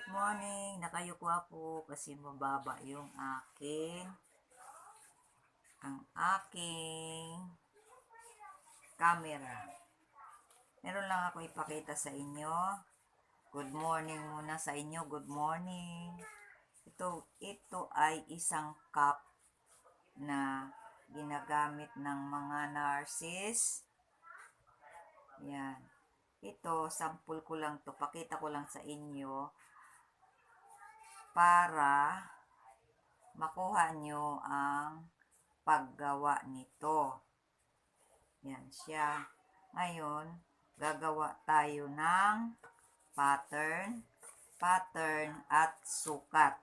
Morning, nakayuko ako kasi mababa yung aking camera. Meron lang ako ipakita sa inyo. Good morning muna sa inyo. Good morning. Ito ay isang cup na ginagamit ng mga nurses. Yan. Ito, sample ko lang to. Pakita ko lang sa inyo para makuha nyo ang paggawa nito. Yan siya. Ngayon, gagawa tayo ng pattern at sukat.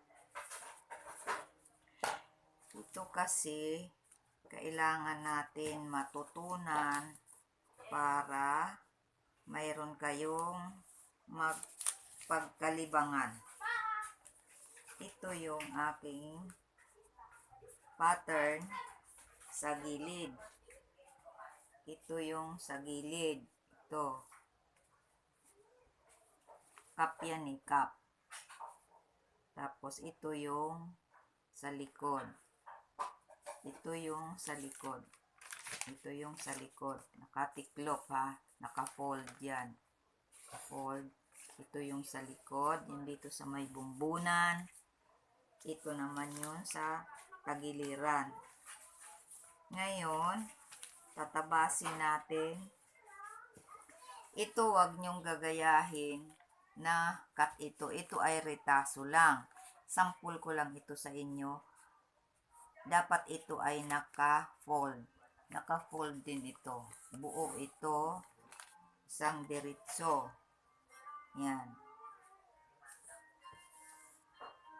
Ito kasi kailangan natin matutunan para mayroon kayong magpagkalibangan. Ito yung aking pattern sa gilid. Ito yung sa gilid. Ito. Cup yan eh, cup. Tapos ito yung sa likod. Ito yung sa likod. Ito yung sa likod. Nakatiklop ha. Naka-fold yan. Fold. Ito yung sa likod. Yung dito sa may bumbunan. Ito naman yun sa tagiliran. Ngayon, tatabasin natin. Ito wag nyong gagayahin na cut ito. Ito ay retaso lang. Sample ko lang ito sa inyo. Dapat ito ay naka-fold. Naka-fold din ito. Buo ito. Isang diretso. Yan.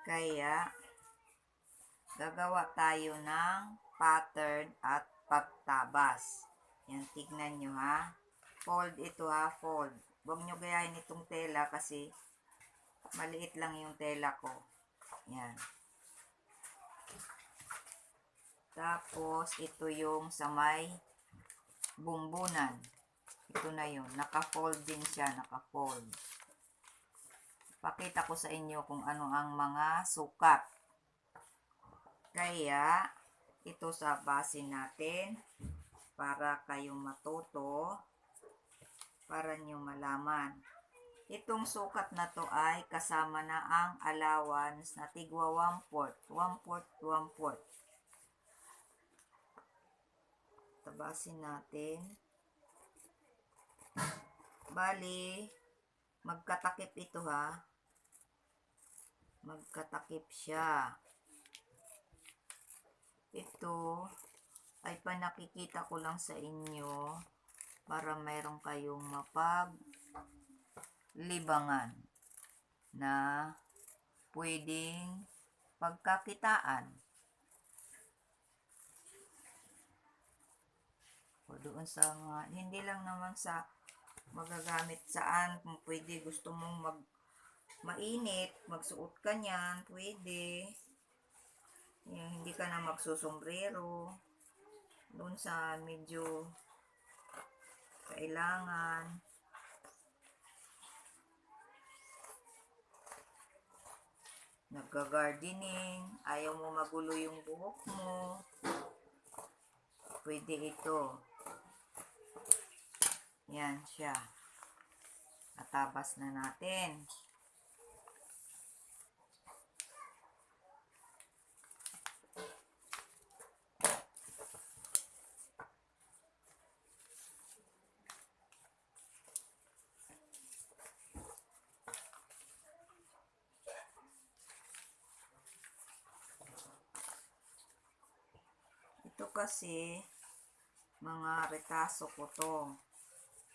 Kaya, gagawa tayo ng pattern at pagtabas. Yan, tignan nyo ha. Fold ito ha, fold. Huwag nyo gayahin itong tela kasi maliit lang yung tela ko. Yan. Tapos, ito yung sa may bumbunan. Ito na yun. Naka-fold din siya. Naka-fold. Pakita ko sa inyo kung ano ang mga sukat. Kaya, ito sa base natin para kayong matuto, para nyo malaman. Itong sukat na to ay kasama na ang allowance na tigwa 1/4. 1/4, 1/4. Tabasin natin. Bali, magkatakip ito ha. Magkatakip siya. Ito ay panakikita ko lang sa inyo para mayroon kayong mapaglibangan na pwedeng pagkakitaan. O doon sa mga, hindi lang naman sa magagamit saan, kung pwede gusto mong mainit, magsuot ka niyan, pwede. Yung hindi ka na magsusombrero. Doon sa medyo kailangan. Nagga-gardening, ayaw mo magulo yung buhok mo. Pwede ito. Yan siya. Atabas na natin. Ito kasi, mga retaso ko to.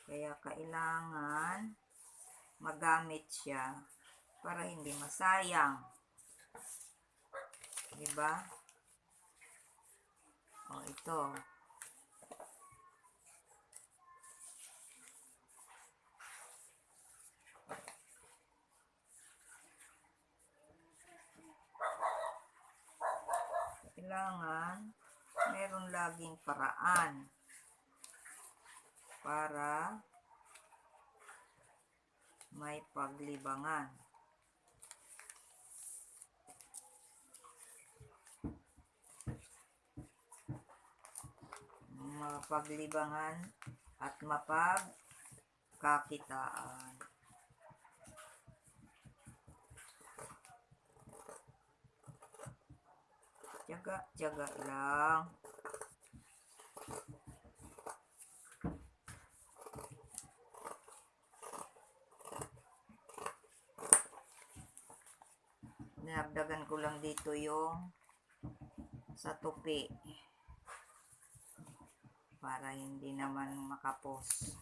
Kaya kailangan magamit siya para hindi masayang. Diba? O, ito. Kailangan meron laging paraan para may paglibangan. mapaglibangan at mapagkakitaan. Tiyaga-tiyaga lang. Dinagdagan ko lang dito yung sa tupi para hindi naman makapos.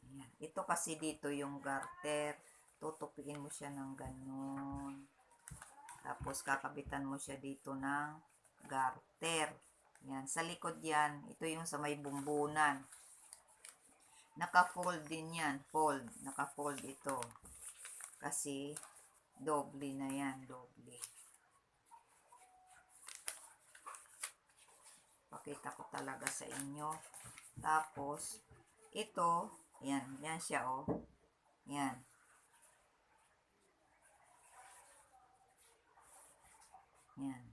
Ayan. Ito kasi dito yung garter, tutupiin mo siya ng ganun, tapos kakabitan mo siya dito ng garter. Yan, sa likod yan, ito yung sa may bumbunan, naka-fold din yan, fold, naka-fold ito kasi doble na yan, doble. Pakita ko talaga sa inyo. Tapos ito, yan, yan siya oh. Yan. Yan.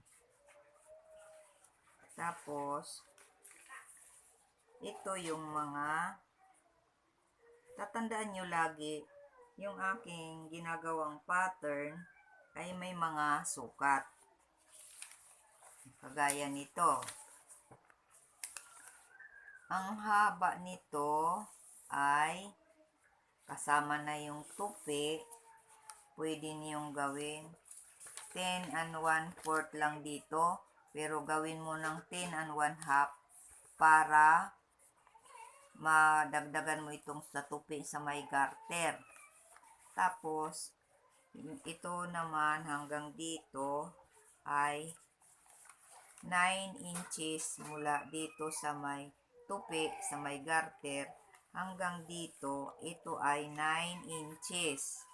Tapos ito yung mga tatandaan nyo lagi, yung aking ginagawang pattern ay may mga sukat. Kagaya nito. Ang haba nito ay kasama na yung tupi. Pwede niyong gawin 10 and 1/4 lang dito. Pero gawin mo ng 10 and 1/2 para madagdagan mo itong sa tupi sa may garter. Tapos, ito naman hanggang dito ay 9 inches mula dito sa may tupi, sa may garter, hanggang dito, ito ay 9 inches.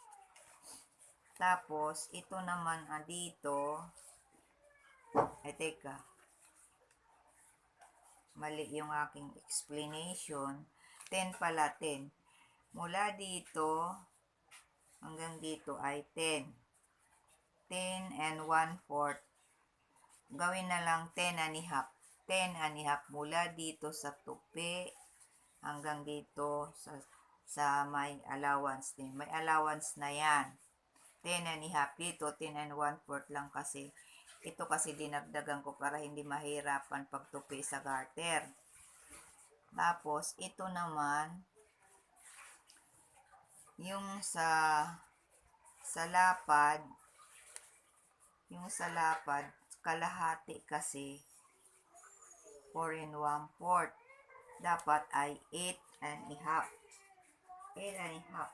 Tapos, ito naman dito, ay teka, mali yung aking explanation, 10 pala, 10. Mula dito, hanggang dito ay 10. 10 and 1/4. Gawin na lang 10 and a half. 10 and a half mula dito sa tupi hanggang dito sa may allowance din. May allowance na yan. 10 and a half dito, 10 and 1/4 lang kasi. Ito kasi dinagdagan ko para hindi mahirapan pagtupi sa garter. Tapos, ito naman, yung sa lapad, kalahati kasi 4 and 1/4. Dapat ay 8 and a half. 8 and a half.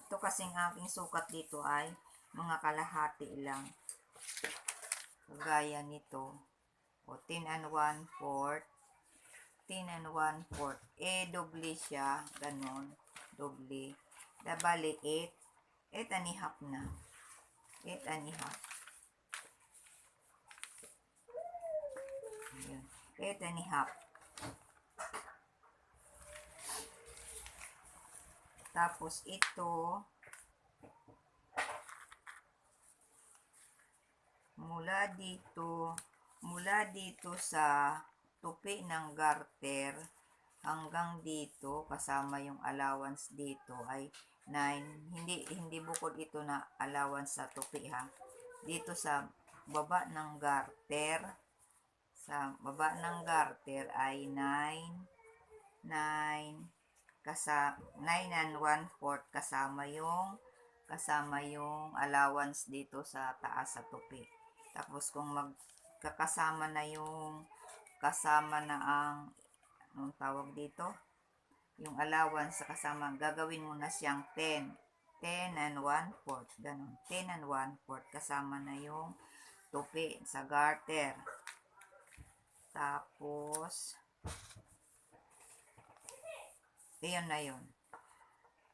Ito kasing aking sukat dito ay mga kalahati lang. Gaya nito. O 10 and 1/4. 10 and 1/4. Doble siya. Ganon. Doble. Bali 8. 8 and a half na. 8 and a half. Ayan. 8 and a half. Tapos ito, mula dito sa tupi ng garter hanggang dito, kasama yung allowance dito ay 9. Hindi bukod ito na allowance sa tupi ha. Dito sa baba ng garter, ay 9 and 1/4 kasama yung allowance dito sa taas sa tupi. Tapos kung magkakasama na ang anong tawag dito, yung allowance sa kasama, gagawin mo na siyang 10 and 1/4 ganun, 10 and 1/4 kasama na yung tupi sa garter. Tapos ayun na yun.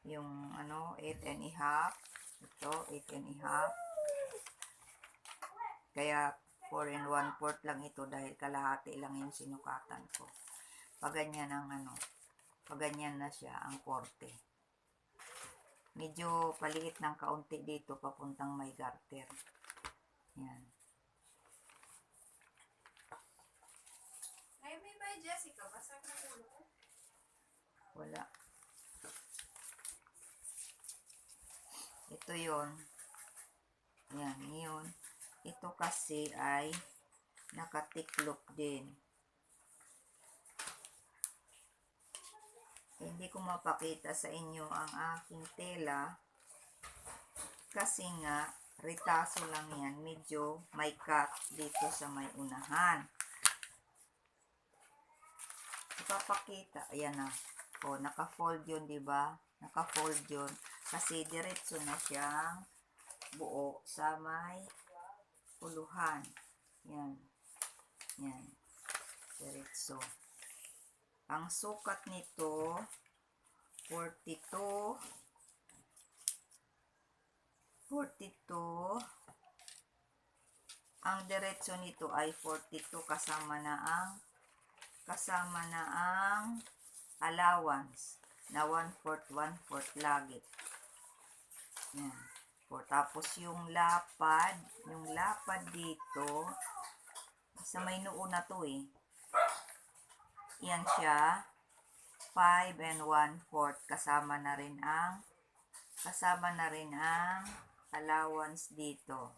Yung 8 and a half. Ito, 8 and a half. Kaya 4 and 1/4 lang ito dahil kalahati lang yung sinukatan ko. Paganyan na siya ang korte. Medyo paliit ng kaunti dito papuntang may garter. Yan. Wala. Ito yon. Yan, yun. Ito kasi ay nakatiklop din. Hindi ko mapakita sa inyo ang aking tela kasi nga ritaso lang yan. Medyo may cut dito sa may unahan. Ipapakita. Ayan na. O, naka-fold yun, diba? Naka-fold yun. Kasi diretso na siyang buo sa may puluhan. Yan. Yan. Diretso. Ang sukat nito, 42. 42. Ang diretso nito ay 42 kasama na ang allowance na 1/4, 1/4 lagi. Yan. Tapos yung lapad dito, sa may noo na to eh. Yan siya, 5 and 1/4 kasama na rin ang allowance dito.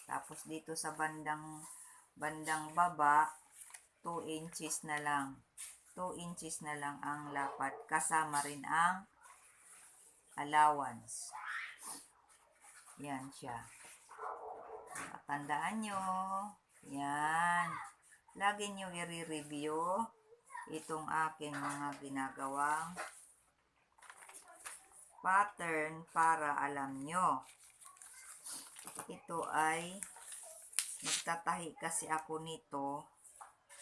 Tapos dito sa bandang baba, 2 inches na lang. 2 inches na lang ang lapad kasama rin ang allowance. Yan siya. Tandaan nyo. Yan. Lagi nyo i-review itong aking mga ginagawang pattern para alam nyo. Ito ay nagtatahi kasi ako nito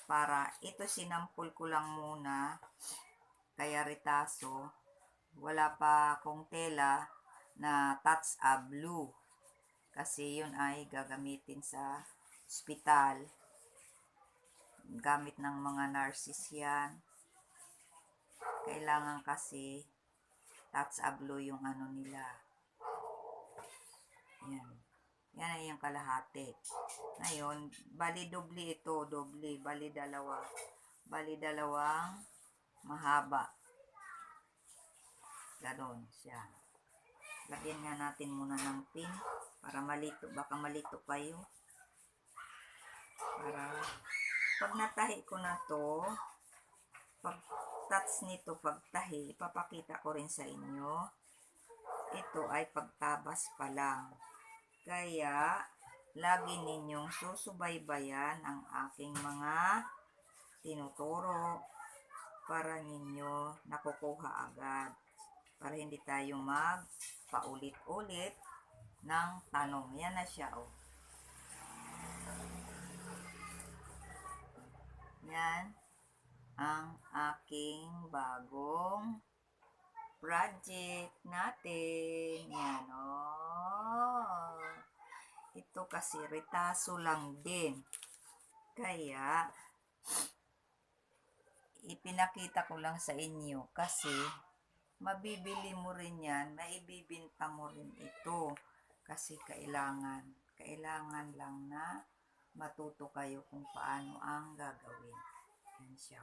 para ito sinampul ko lang muna kaya ritaso. Wala pa akong tela na touch up blue kasi yun ay gagamitin sa ospital. Gamit ng mga nurses yan. Kailangan kasi touch up blue yung ano nila. Yan. Yan ay yung kalahati. Ngayon, bali doble ito. Doble. Bali dalawa. Bali dalawang mahaba. Ganon siya. Lagyan nga natin muna ng pin para malito. Baka malito kayo. Para pag natahi ko na to, pag touch nito, pagtahi, ipapakita ko rin sa inyo. Ito ay pagtabas pa lang. Kaya, lagi ninyong susubaybayan ang aking mga tinuturo para ninyo nakukuha agad. Para hindi tayo magpaulit-ulit ng tanong. Yan na siya, oh. Yan ang aking bagong project natin. Yan, oh. Ito kasi ritaso lang din. Kaya, ipinakita ko lang sa inyo kasi mabibili mo rin yan, maibibinta mo rin ito. Kasi kailangan lang na matuto kayo kung paano ang gagawin. Yan siya.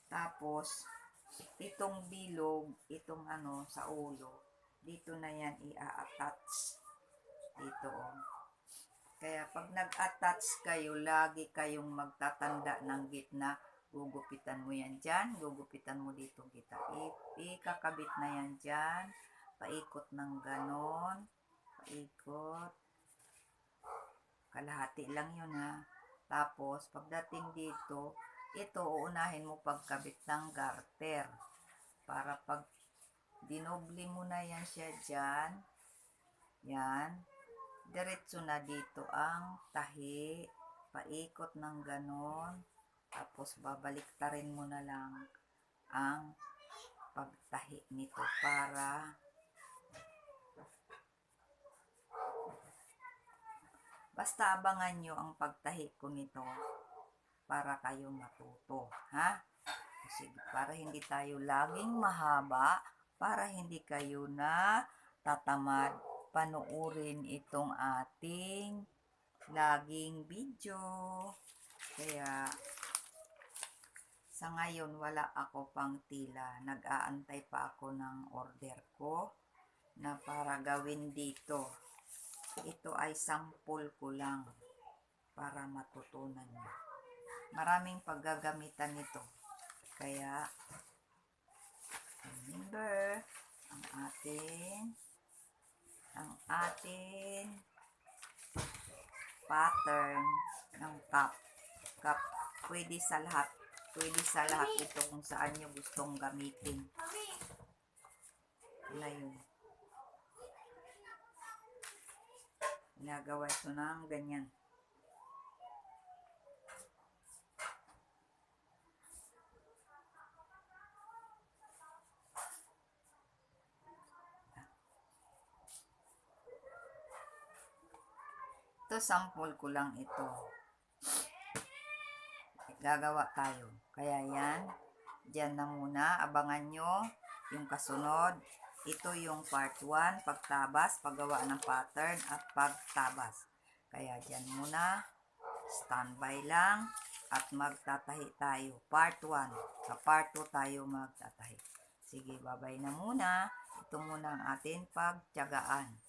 Tapos, itong bilog, itong ano, sa ulo, dito na yan i-attach. Dito, oh. Kaya pag nag-attach kayo, lagi kayong magtatanda ng gitna. Gugupitan mo yan dyan, gugupitan mo dito kita. Ikakabit na yan dyan. Paikot ng ganon. Paikot. Kalahati lang yun ha. Tapos, pagdating dito, ito uunahin mo pagkabit ng garter. Para pag dinoble mo na yan siya dyan, yan, diretso na dito ang tahi. Paikot ng ganon. Tapos, babaliktarin mo na lang ang pagtahi nito para basta abangan nyo ang pagtahi ko nito para kayo matuto, ha? Kasi para hindi tayo laging mahaba, para hindi kayo na tatamad panuorin itong ating laging video. Kaya, Sa ngayon, wala ako pang tila. Nag-aantay pa ako ng order ko na para gawin dito. Ito ay sample ko lang para matutunan nyo. Maraming paggagamitan nito. Kaya, remember, ang ating pattern ng cup. Pwede sa lahat. Pwede sa lahat ito kung saan nyo gustong gamitin. Wala yun. Ginagawa ito ng ganyan. Ito, sample ko lang ito. Gagawa tayo. Kaya yan, dyan na muna. Abangan nyo yung kasunod. Ito yung part 1, pagtabas, paggawa ng pattern, at pagtabas. Kaya dyan muna, standby lang, at magtatahi tayo. Part 1. Sa part 2 tayo magtatahi. Sige, bye-bye na muna. Ito muna ang ating pagtiyagaan.